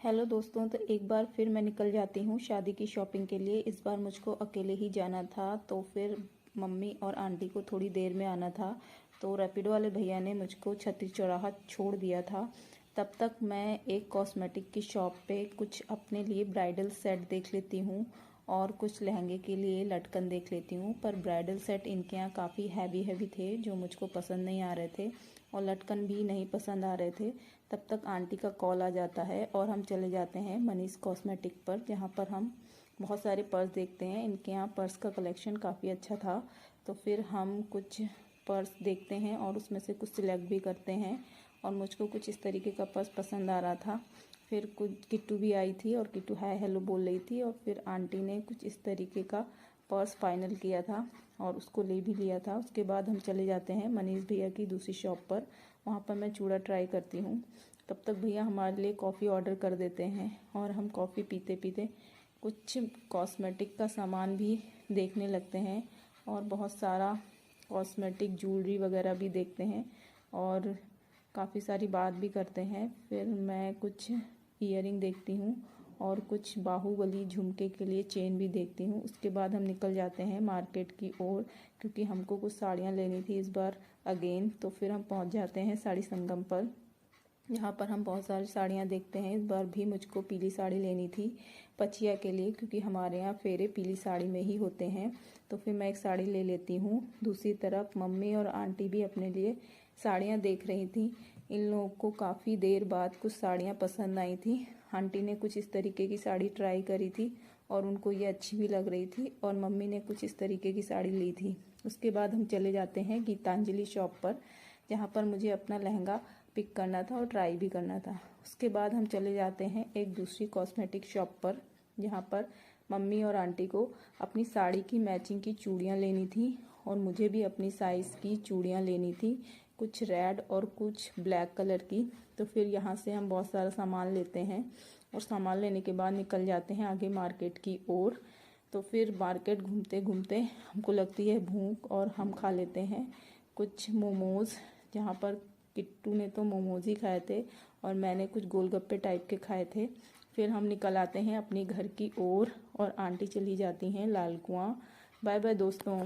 Hello दोस्तों, तो एक बार फिर मैं निकल जाती हूँ शादी की शॉपिंग के लिए। इस बार मुझको अकेले ही जाना था, तो फिर मम्मी और आंटी को थोड़ी देर में आना था। तो रैपिडो वाले भैया ने मुझको छत्री चौराहा छोड़ दिया था। तब तक मैं एक कॉस्मेटिक की शॉप पे कुछ अपने लिए ब्राइडल सेट देख लेती हूँ और कुछ लहंगे के लिए लटकन देख लेती हूँ। पर ब्राइडल सेट इनके यहाँ काफ़ी हैवी थे जो मुझको पसंद नहीं आ रहे थे, और लटकन भी नहीं पसंद आ रहे थे। तब तक आंटी का कॉल आ जाता है और हम चले जाते हैं मनीष कॉस्मेटिक पर, जहाँ पर हम बहुत सारे पर्स देखते हैं। इनके यहाँ पर्स का कलेक्शन काफ़ी अच्छा था, तो फिर हम कुछ पर्स देखते हैं और उसमें से कुछ सिलेक्ट भी करते हैं। और मुझको कुछ इस तरीके का पर्स पसंद आ रहा था। फिर कुछ किट्टू भी आई थी और किट्टू हाय हेलो बोल रही थी, और फिर आंटी ने कुछ इस तरीके का पर्स फाइनल किया था और उसको ले भी लिया था। उसके बाद हम चले जाते हैं मनीष भैया की दूसरी शॉप पर। वहाँ पर मैं चूड़ा ट्राई करती हूँ। तब तक भैया हमारे लिए कॉफ़ी ऑर्डर कर देते हैं और हम कॉफ़ी पीते पीते कुछ कॉस्मेटिक का सामान भी देखने लगते हैं और बहुत सारा कॉस्मेटिक ज्वेलरी वगैरह भी देखते हैं और काफ़ी सारी बात भी करते हैं। फिर मैं कुछ ईयरिंग देखती हूँ और कुछ बाहुबली झुमके के लिए चेन भी देखती हूँ। उसके बाद हम निकल जाते हैं मार्केट की ओर, क्योंकि हमको कुछ साड़ियाँ लेनी थी इस बार अगेन। तो फिर हम पहुँच जाते हैं साड़ी संगम पर, यहाँ पर हम बहुत सारी साड़ियाँ देखते हैं। इस बार भी मुझको पीली साड़ी लेनी थी पचिया के लिए, क्योंकि हमारे यहाँ फेरे पीली साड़ी में ही होते हैं। तो फिर मैं एक साड़ी ले लेती हूँ। दूसरी तरफ मम्मी और आंटी भी अपने लिए साड़ियाँ देख रही थी। इन लोगों को काफ़ी देर बाद कुछ साड़ियाँ पसंद आई थी। आंटी ने कुछ इस तरीके की साड़ी ट्राई करी थी और उनको ये अच्छी भी लग रही थी, और मम्मी ने कुछ इस तरीके की साड़ी ली थी। उसके बाद हम चले जाते हैं गीतांजलि शॉप पर, जहाँ पर मुझे अपना लहंगा पिक करना था और ट्राई भी करना था। उसके बाद हम चले जाते हैं एक दूसरी कॉस्मेटिक शॉप पर, जहाँ पर मम्मी और आंटी को अपनी साड़ी की मैचिंग की चूड़ियाँ लेनी थी और मुझे भी अपनी साइज़ की चूड़ियाँ लेनी थी, कुछ रेड और कुछ ब्लैक कलर की। तो फिर यहाँ से हम बहुत सारा सामान लेते हैं और सामान लेने के बाद निकल जाते हैं आगे मार्केट की ओर। तो फिर मार्केट घूमते घूमते हमको लगती है भूख और हम खा लेते हैं कुछ मोमोज़, जहाँ पर किट्टू ने तो मोमोज ही खाए थे और मैंने कुछ गोलगप्पे टाइप के खाए थे। फिर हम निकल आते हैं अपनी घर की ओर और आंटी चली जाती हैं लाल कुआं। बाय बाय दोस्तों।